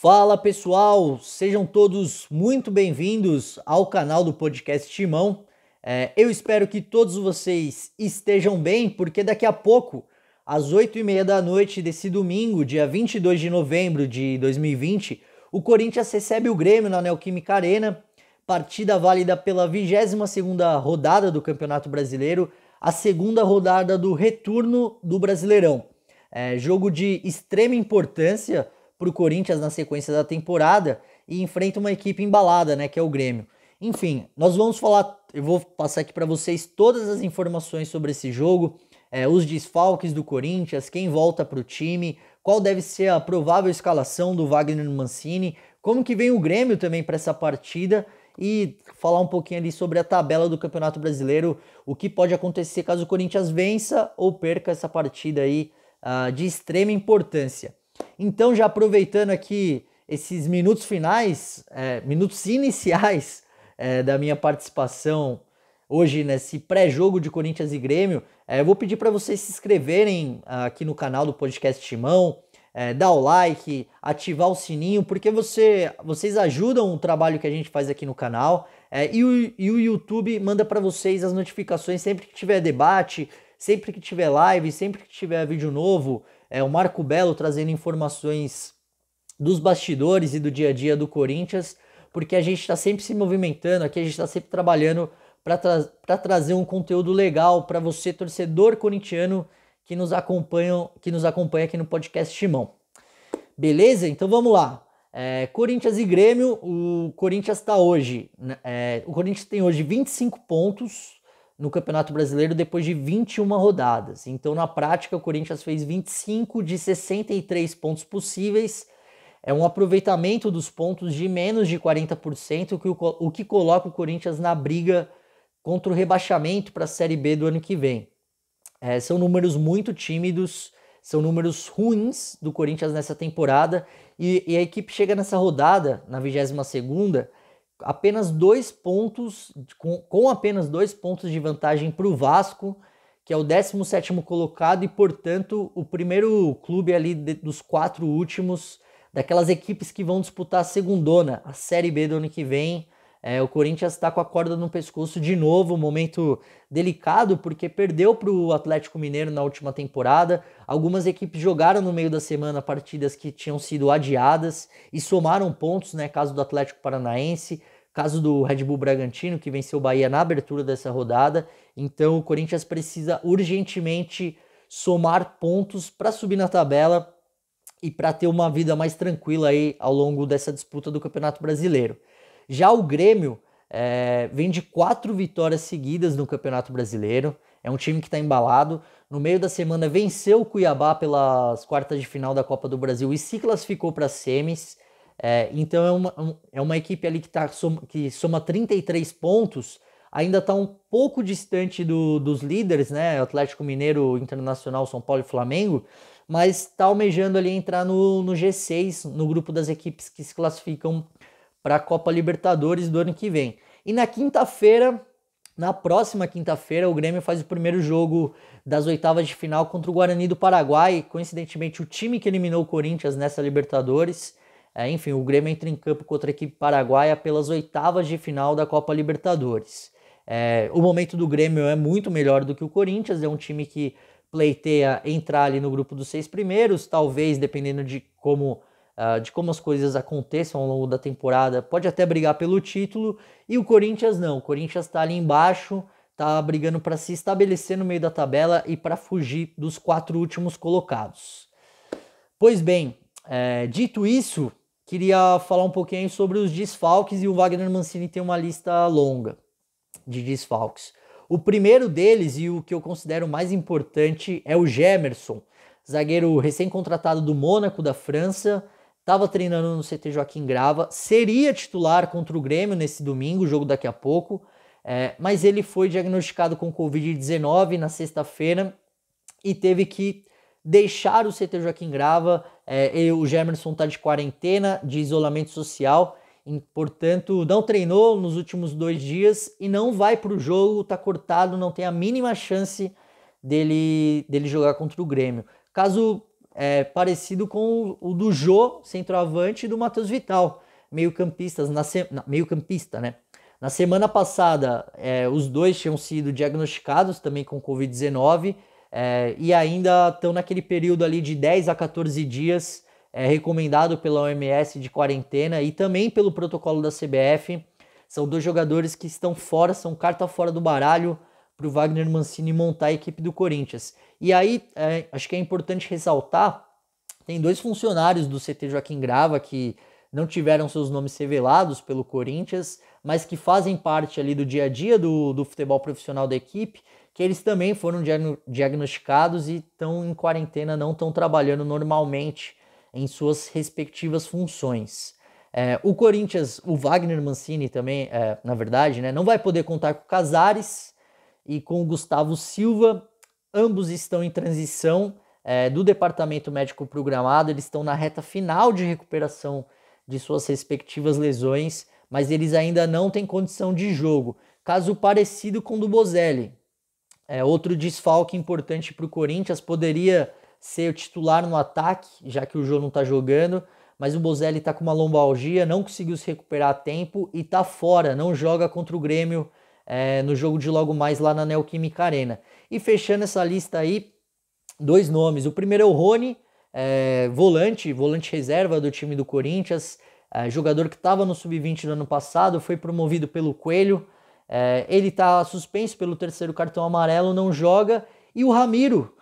Fala pessoal, sejam todos muito bem-vindos ao canal do Podcast Timão. Eu espero que todos vocês estejam bem, porque daqui a pouco, às 8h30 da noite desse domingo, dia 22 de novembro de 2020, o Corinthians recebe o Grêmio na Neoquímica Arena, partida válida pela 22ª rodada do Campeonato Brasileiro, a segunda rodada do retorno do Brasileirão. Jogo de extrema importância para o Corinthians na sequência da temporada e enfrenta uma equipe embalada, né, que é o Grêmio. Enfim, nós vamos falar, eu vou passar aqui para vocês todas as informações sobre esse jogo, os desfalques do Corinthians, quem volta para o time, qual deve ser a provável escalação do Wagner Mancini, como que vem o Grêmio também para essa partida e falar um pouquinho ali sobre a tabela do Campeonato Brasileiro, o que pode acontecer caso o Corinthians vença ou perca essa partida aí de extrema importância. Então, já aproveitando aqui esses minutos finais, minutos iniciais da minha participação hoje nesse pré-jogo de Corinthians e Grêmio, eu vou pedir para vocês se inscreverem aqui no canal do Podcast Timão, dar o like, ativar o sininho, porque vocês ajudam o trabalho que a gente faz aqui no canal, e o YouTube manda para vocês as notificações sempre que tiver debate, sempre que tiver live, sempre que tiver vídeo novo. O Marco Belo trazendo informações dos bastidores e do dia a dia do Corinthians, porque a gente está sempre se movimentando aqui, a gente está sempre trabalhando para trazer um conteúdo legal para você, torcedor corintiano, que nos acompanha aqui no Podcast Timão. Beleza? Então vamos lá. Corinthians e Grêmio, o Corinthians o Corinthians tem hoje 25 pontos no Campeonato Brasileiro depois de 21 rodadas. Então, na prática, o Corinthians fez 25 de 63 pontos possíveis. É um aproveitamento dos pontos de menos de 40%, o que coloca o Corinthians na briga contra o rebaixamento para a Série B do ano que vem. São números muito tímidos, são números ruins do Corinthians nessa temporada, e a equipe chega nessa rodada, na 22ª, apenas 2 pontos, com apenas 2 pontos de vantagem para o Vasco, que é o 17º colocado e, portanto, o primeiro clube ali dos 4 últimos, daquelas equipes que vão disputar a segundona, a Série B do ano que vem. O Corinthians está com a corda no pescoço de novo, um momento delicado, porque perdeu para o Atlético Mineiro na última temporada. Algumas equipes jogaram no meio da semana partidas que tinham sido adiadas e somaram pontos, né? Caso do Atlético Paranaense, caso do Red Bull Bragantino, que venceu o Bahia na abertura dessa rodada. Então o Corinthians precisa urgentemente somar pontos para subir na tabela e para ter uma vida mais tranquila aí ao longo dessa disputa do Campeonato Brasileiro. Já o Grêmio vem de 4 vitórias seguidas no Campeonato Brasileiro. É um time que está embalado. No meio da semana venceu o Cuiabá pelas quartas de final da Copa do Brasil e se classificou para as semis. Então é uma equipe ali que soma 33 pontos. Ainda está um pouco distante dos líderes, né? Atlético Mineiro, Internacional, São Paulo e Flamengo. Mas está almejando ali entrar no G6, no grupo das equipes que se classificam para a Copa Libertadores do ano que vem. E na próxima quinta-feira, o Grêmio faz o primeiro jogo das oitavas de final contra o Guarani do Paraguai, coincidentemente o time que eliminou o Corinthians nessa Libertadores. Enfim, o Grêmio entra em campo contra a equipe paraguaia pelas oitavas de final da Copa Libertadores. O momento do Grêmio é muito melhor do que o Corinthians, é um time que pleiteia entrar ali no grupo dos 6 primeiros, talvez, dependendo de como as coisas aconteçam ao longo da temporada, pode até brigar pelo título, e o Corinthians não. O Corinthians está ali embaixo, está brigando para se estabelecer no meio da tabela e para fugir dos 4 últimos colocados. Pois bem, dito isso, queria falar um pouquinho sobre os desfalques, e o Wagner Mancini tem uma lista longa de desfalques. O primeiro deles, e o que eu considero mais importante, é o Gemerson, zagueiro recém-contratado do Mônaco da França. Estava treinando no CT Joaquim Grava, seria titular contra o Grêmio nesse domingo, jogo daqui a pouco, mas ele foi diagnosticado com Covid-19 na sexta-feira e teve que deixar o CT Joaquim Grava. O Gemerson está de quarentena, de isolamento social, portanto não treinou nos últimos 2 dias e não vai para o jogo, está cortado, não tem a mínima chance dele jogar contra o Grêmio. Caso parecido com o do Jô, centroavante, e do Matheus Vital, meio-campista, né? Na semana passada, os dois tinham sido diagnosticados também com Covid-19 e ainda estão naquele período ali de 10 a 14 dias recomendado pela OMS de quarentena e também pelo protocolo da CBF. São dois jogadores que estão fora, são carta fora do baralho para o Wagner Mancini montar a equipe do Corinthians. E aí, acho que é importante ressaltar, tem dois funcionários do CT Joaquim Grava que não tiveram seus nomes revelados pelo Corinthians, mas que fazem parte ali do dia a dia do futebol profissional da equipe, que eles também foram diagnosticados e estão em quarentena, não estão trabalhando normalmente em suas respectivas funções. O Corinthians, o Wagner Mancini também, na verdade, né, não vai poder contar com o Casares e com o Gustavo Silva. Ambos estão em transição do departamento médico programado, eles estão na reta final de recuperação de suas respectivas lesões, mas eles ainda não têm condição de jogo. Caso parecido com o do Bozelli. Outro desfalque importante para o Corinthians, poderia ser o titular no ataque, já que o Jô não está jogando, mas o Bozelli está com uma lombalgia, não conseguiu se recuperar a tempo e está fora, não joga contra o Grêmio no jogo de logo mais lá na Neoquímica Arena. E fechando essa lista aí, dois nomes. O primeiro é o Rony, volante reserva do time do Corinthians, jogador que estava no Sub-20 no ano passado, foi promovido pelo Coelho. Ele está suspenso pelo terceiro cartão amarelo, não joga. E o Ramiro,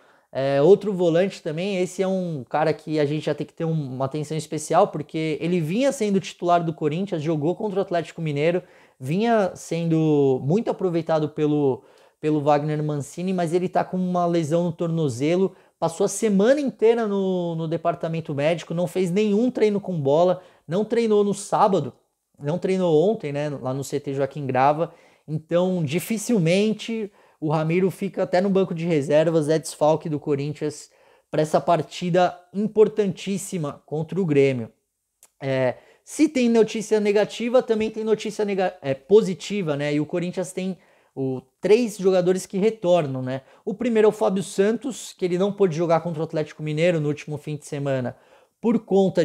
outro volante também, esse é um cara que a gente já tem que ter uma atenção especial, porque ele vinha sendo titular do Corinthians, jogou contra o Atlético Mineiro, vinha sendo muito aproveitado pelo Wagner Mancini, mas ele está com uma lesão no tornozelo, passou a semana inteira no departamento médico, não fez nenhum treino com bola, não treinou no sábado, não treinou ontem, né, lá no CT Joaquim Grava, então dificilmente o Ramiro fica até no banco de reservas, é desfalque do Corinthians para essa partida importantíssima contra o Grêmio. Se tem notícia negativa, também tem notícia positiva, né? E o Corinthians tem 3 jogadores que retornam, né? O primeiro é o Fábio Santos, que ele não pôde jogar contra o Atlético Mineiro no último fim de semana por conta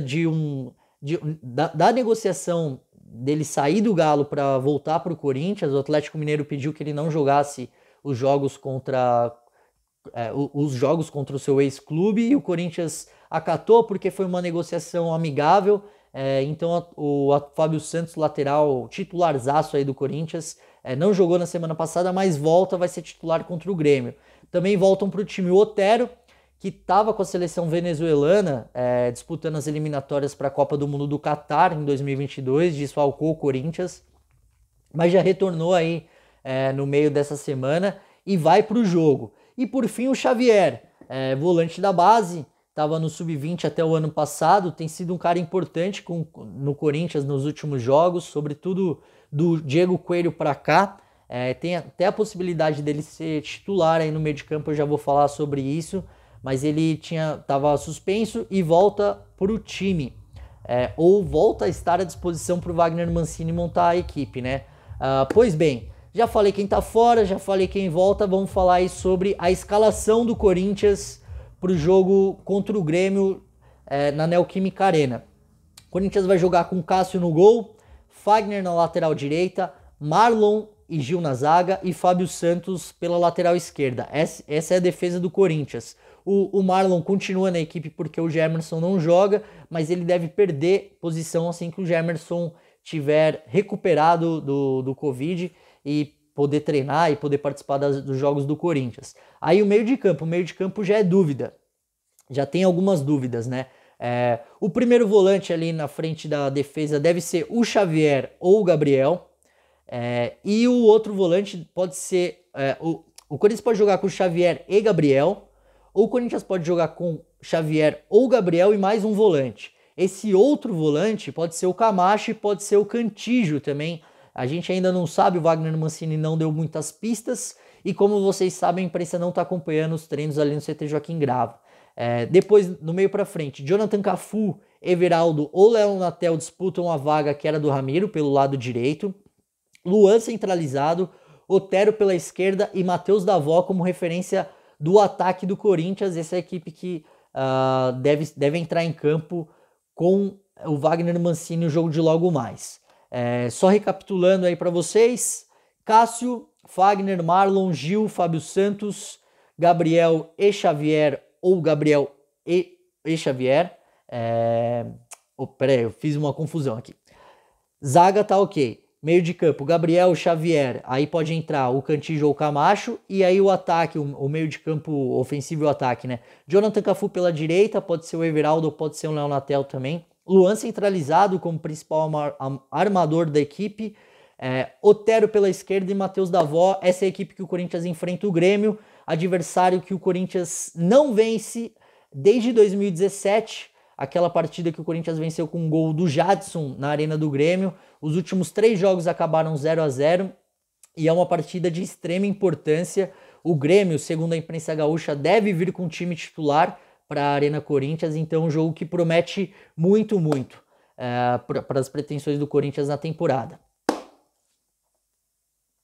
da negociação dele sair do Galo para voltar para o Corinthians. O Atlético Mineiro pediu que ele não jogasse os jogos contra o seu ex-clube e o Corinthians acatou porque foi uma negociação amigável. Então o Fábio Santos, lateral titularzaço aí do Corinthians, não jogou na semana passada, mas vai ser titular contra o Grêmio. Também voltam para o time o Otero, que estava com a seleção venezuelana disputando as eliminatórias para a Copa do Mundo do Catar em 2022, desfalcou o Corinthians, mas já retornou aí no meio dessa semana e vai para o jogo. E por fim o Xavier, volante da base, estava no Sub-20 até o ano passado, tem sido um cara importante no Corinthians nos últimos jogos, sobretudo do Diego Coelho para cá. Tem até a possibilidade dele ser titular aí no meio de campo, eu já vou falar sobre isso, mas ele estava suspenso e volta para o time, ou volta a estar à disposição para o Wagner Mancini montar a equipe, né? Pois bem, já falei quem tá fora, já falei quem volta, vamos falar aí sobre a escalação do Corinthians para o jogo contra o Grêmio na Neoquímica Arena. O Corinthians vai jogar com Cássio no gol, Fagner na lateral direita, Marlon e Gil na zaga e Fábio Santos pela lateral esquerda. Essa é a defesa do Corinthians. O Marlon continua na equipe porque o Gemerson não joga, mas ele deve perder posição assim que o Gemerson tiver recuperado do Covid e poder treinar e poder participar dos jogos do Corinthians. Aí o meio de campo já é dúvida, já tem algumas dúvidas, né? O primeiro volante ali na frente da defesa deve ser o Xavier ou o Gabriel, e o outro volante pode ser, o Corinthians pode jogar com o Xavier e Gabriel, ou o Corinthians pode jogar com Xavier ou Gabriel e mais um volante. Esse outro volante pode ser o Camacho e pode ser o Cantillo também. A gente ainda não sabe, o Wagner Mancini não deu muitas pistas e como vocês sabem, a imprensa não está acompanhando os treinos ali no CT Joaquim Grava. Depois, no meio para frente, Jonathan Cafu, Everaldo ou Léo Natel disputam a vaga que era do Ramiro pelo lado direito. Luan centralizado, Otero pela esquerda e Matheus Davó como referência do ataque do Corinthians. Essa é a equipe que deve entrar em campo com o Wagner Mancini no jogo de logo mais. Só recapitulando aí para vocês: Cássio, Fagner, Marlon, Gil, Fábio Santos, Gabriel e Xavier ou Gabriel e Xavier. Peraí, eu fiz uma confusão aqui. Zaga tá ok. Meio de campo, Gabriel, Xavier, aí pode entrar o Cantillo ou o Camacho, e aí o ataque, o meio de campo ofensivo e o ataque, né? Jonathan Cafu pela direita, pode ser o Everaldo, pode ser o Léo Natel também. Luan centralizado como principal armador da equipe. Otero pela esquerda e Matheus Davó. Essa é a equipe que o Corinthians enfrenta o Grêmio, adversário que o Corinthians não vence desde 2017, aquela partida que o Corinthians venceu com um gol do Jadson na Arena do Grêmio. Os últimos 3 jogos acabaram 0-0 e é uma partida de extrema importância. O Grêmio, segundo a imprensa gaúcha, deve vir com o time titular para a Arena Corinthians, então é um jogo que promete muito para as pretensões do Corinthians na temporada.